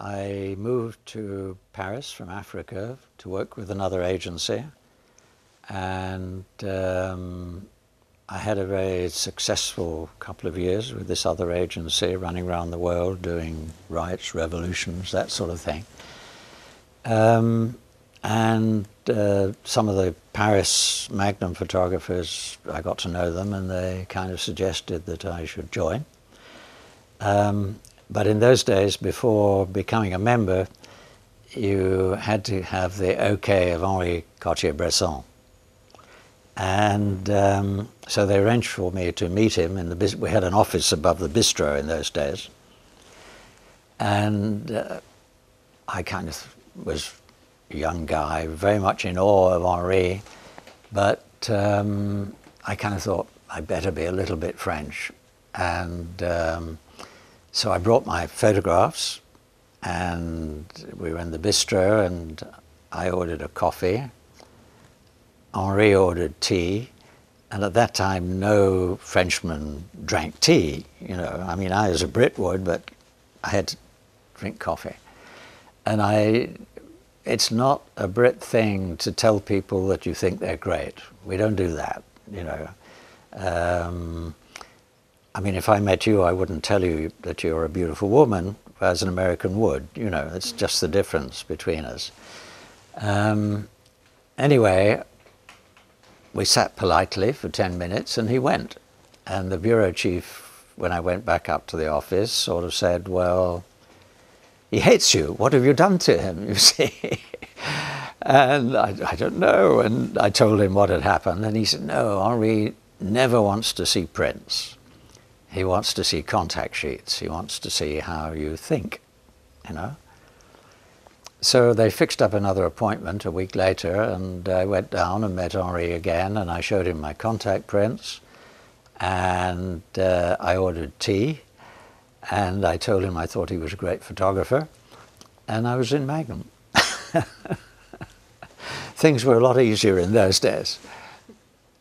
I moved to Paris from Africa to work with another agency, and I had a very successful couple of years with this other agency, running around the world doing riots, revolutions, that sort of thing. Some of the Paris Magnum photographers, I got to know them, and they kind of suggested that I should join. But in those days, before becoming a member, you had to have the okay of Henri Cartier-Bresson. And so they arranged for me to meet him in the we had an office above the bistro in those days. And I kind of was a young guy, very much in awe of Henri, but I kind of thought I better be a little bit French. And so I brought my photographs, and we were in the bistro, and I ordered a coffee. Henri ordered tea, and at that time no Frenchman drank tea, you know. I mean, I as a Brit would, but I had to drink coffee. And it's not a Brit thing to tell people that you think they're great. We don't do that, you know. I mean, if I met you, I wouldn't tell you that you're a beautiful woman, as an American would, you know. It's just the difference between us. Anyway, we sat politely for 10 minutes and he went. And the bureau chief, when I went back up to the office, sort of said, well, he hates you. What have you done to him, you see? And I don't know. And I told him what had happened. And he said, no, Henri never wants to see prints. He wants to see contact sheets. He wants to see how you think, you know. So they fixed up another appointment a week later, and I went down and met Henri again, and I showed him my contact prints, and I ordered tea, and I told him I thought he was a great photographer, and I was in Magnum. Things were a lot easier in those days.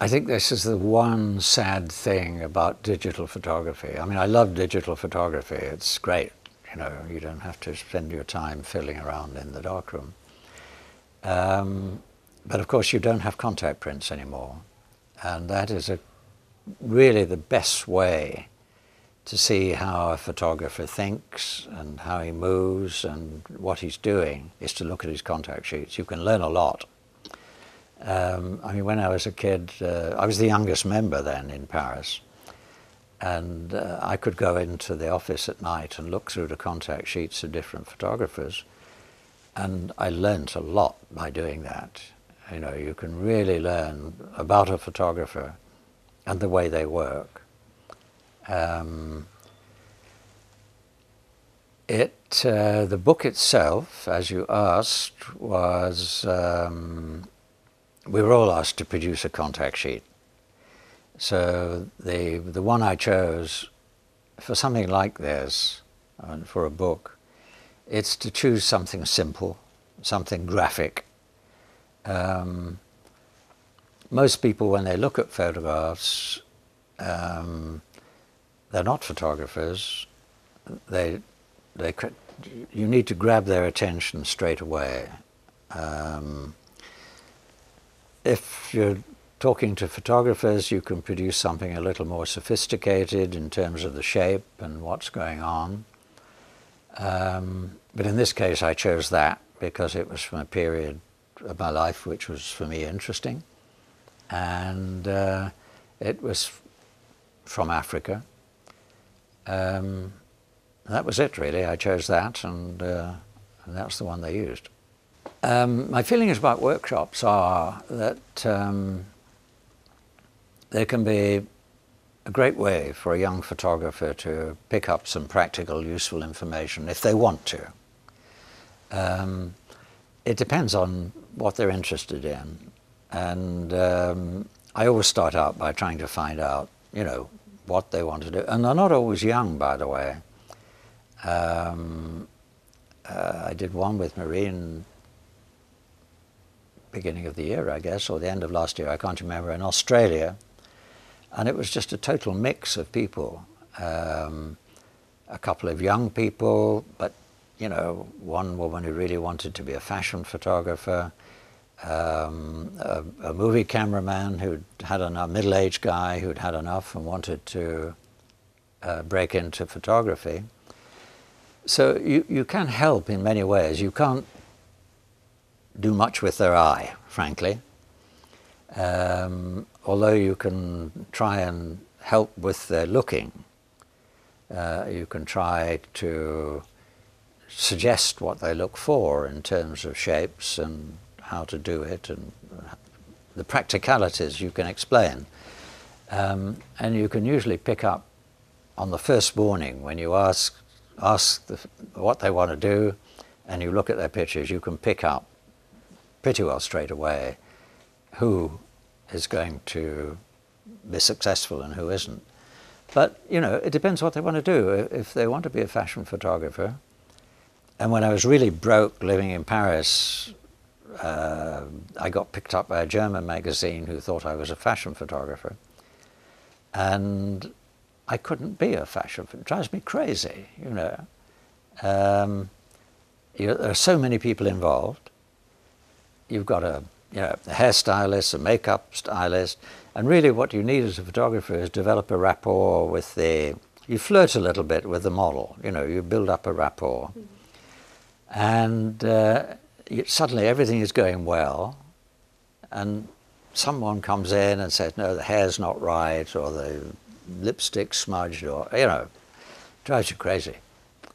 I think this is the one sad thing about digital photography. I mean, I love digital photography. It's great. You know, you don't have to spend your time fiddling around in the darkroom. But of course, you don't have contact prints anymore. And that is really the best way to see how a photographer thinks and how he moves and what he's doing, is to look at his contact sheets. You can learn a lot. I mean, when I was a kid, I was the youngest member then in Paris. And I could go into the office at night and look through the contact sheets of different photographers. And I learnt a lot by doing that. You know, you can really learn about a photographer and the way they work. The book itself, as you asked, was, we were all asked to produce a contact sheet. So the one I chose for something like this, for a book, it's to choose something simple, something graphic. Most people, when they look at photographs, they're not photographers. You need to grab their attention straight away. If you're talking to photographers, you can produce something a little more sophisticated in terms of the shape and what's going on. But in this case, I chose that because it was from a period of my life which was, for me, interesting. And it was from Africa. That was it, really. I chose that, and that's the one they used. My feelings about workshops are that they can be a great way for a young photographer to pick up some practical, useful information if they want to. It depends on what they're interested in. And I always start out by trying to find out, you know, what they want to do. And they're not always young, by the way. I did one with Marine beginning of the year, I guess, or the end of last year, I can't remember, in Australia. And it was just a total mix of people. A couple of young people, but you know, one woman who really wanted to be a fashion photographer, a movie cameraman who'd had enough, middle-aged guy who'd had enough and wanted to break into photography. So you can help in many ways. You can't do much with their eye, frankly. Although you can try and help with their looking. You can try to suggest what they look for in terms of shapes and how to do it, and the practicalities you can explain. And you can usually pick up on the first morning when you ask what they want to do and you look at their pictures, you can pick up pretty well straight away who is going to be successful and who isn't. But, you know, it depends what they want to do. If they want to be a fashion photographer, and when I was really broke living in Paris, I got picked up by a German magazine who thought I was a fashion photographer. And I couldn't be a fashion photographer. It drives me crazy, you know. There are so many people involved. You've got a hairstylist, a makeup stylist, and really what you need as a photographer is develop a rapport with you flirt a little bit with the model, you know, you build up a rapport. And suddenly everything is going well, and someone comes in and says, no, the hair's not right, or the lipstick smudged, or, you know, drives you crazy.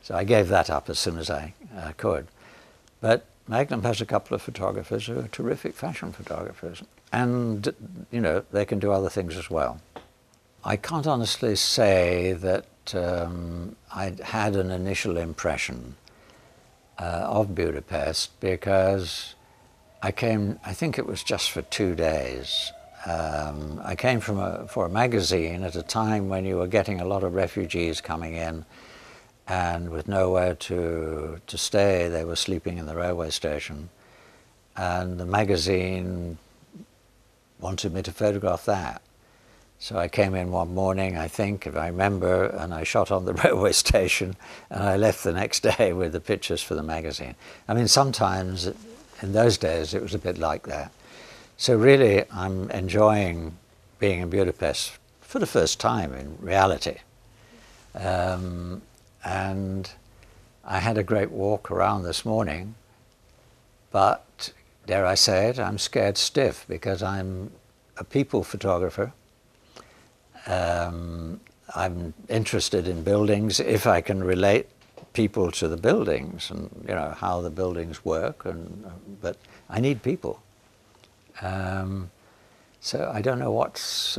So I gave that up as soon as I could. But Magnum has a couple of photographers who are terrific fashion photographers, and, you know, they can do other things as well. I can't honestly say that I'd had an initial impression of Budapest, because I came, I think it was just for 2 days. I came for a magazine at a time when you were getting a lot of refugees coming in, and with nowhere to stay, they were sleeping in the railway station. And the magazine wanted me to photograph that. So I came in one morning, I think, if I remember, and I shot on the railway station, and I left the next day with the pictures for the magazine. I mean, sometimes in those days it was a bit like that. So really, I'm enjoying being in Budapest for the first time in reality. And I had a great walk around this morning, but dare I say it, I'm scared stiff because I'm a people photographer. I'm interested in buildings if I can relate people to the buildings and, you know, how the buildings work, but I need people. So I don't know what's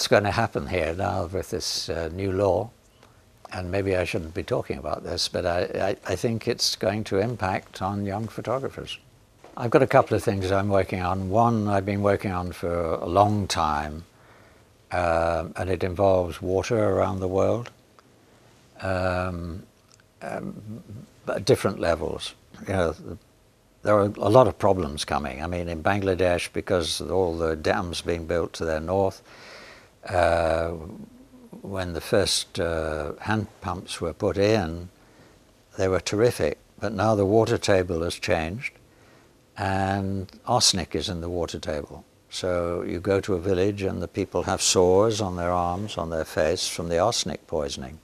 going to happen here now with this new law. And maybe I shouldn't be talking about this, but I think it's going to impact on young photographers. I've got a couple of things I'm working on. One I've been working on for a long time, and it involves water around the world, at different levels. You know, there are a lot of problems coming. I mean, in Bangladesh, because of all the dams being built to their north, when the first hand pumps were put in, they were terrific, but now the water table has changed and arsenic is in the water table. So you go to a village and the people have sores on their arms, on their face from the arsenic poisoning.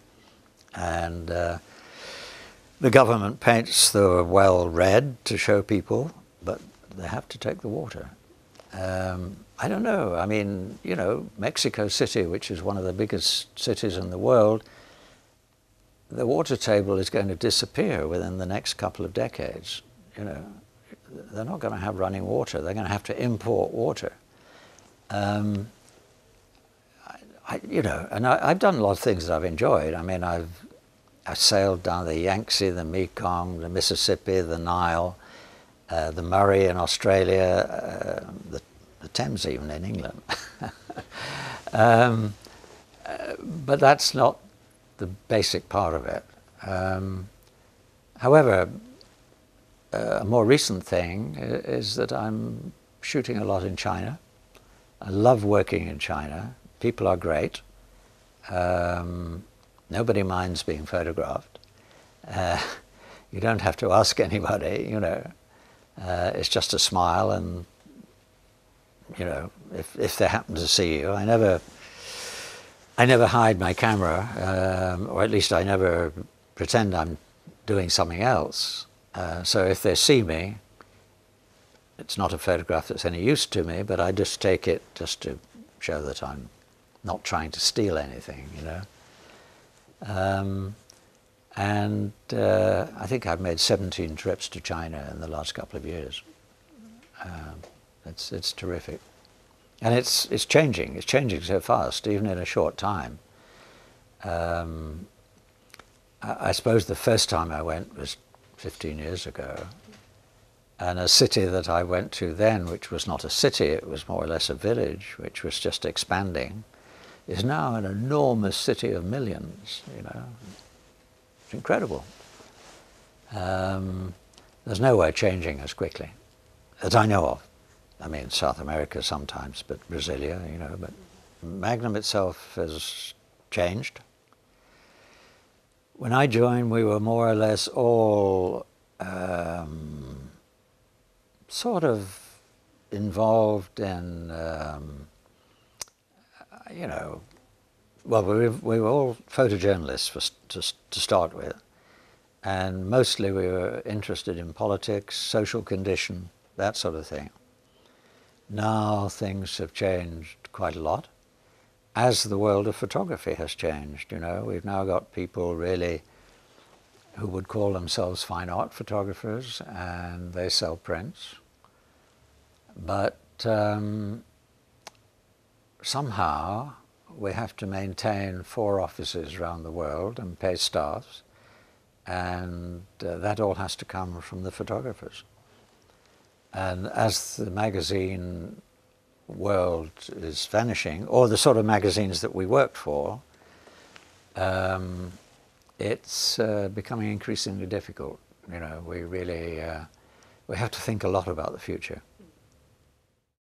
And the government paints the well red to show people, but they have to take the water. I don't know. I mean, you know, Mexico City, which is one of the biggest cities in the world, the water table is going to disappear within the next couple of decades. You know, they're not going to have running water. They're going to have to import water. You know, and I've done a lot of things that I've enjoyed. I mean, I sailed down the Yangtze, the Mekong, the Mississippi, the Nile, the Murray in Australia, the Thames even in England. But that's not the basic part of it. However, a more recent thing is that I'm shooting a lot in China. I love working in China. People are great. Nobody minds being photographed. You don't have to ask anybody, you know. It's just a smile, and you know, if they happen to see you, I never hide my camera, or at least I never pretend I'm doing something else. So if they see me, it's not a photograph that's any use to me, but I just take it just to show that I'm not trying to steal anything, you know. And I think I've made 17 trips to China in the last couple of years. It's terrific. And it's changing. It's changing so fast, even in a short time. I suppose the first time I went was 15 years ago. And a city that I went to then, which was not a city, it was more or less a village, which was just expanding, is now an enormous city of millions, you know. It's incredible. There's nowhere changing as quickly, that I know of. I mean, South America sometimes, but Brasilia, you know, but Magnum itself has changed. When I joined, we were more or less all sort of involved in, you know, well, we were all photojournalists to start with, and mostly we were interested in politics, social condition, that sort of thing. Now things have changed quite a lot, as the world of photography has changed, you know. We've now got people really who would call themselves fine art photographers, and they sell prints. But somehow we have to maintain 4 offices around the world and pay staffs, and that all has to come from the photographers. And as the magazine world is vanishing, or the sort of magazines that we worked for, it's becoming increasingly difficult. You know, we really we have to think a lot about the future.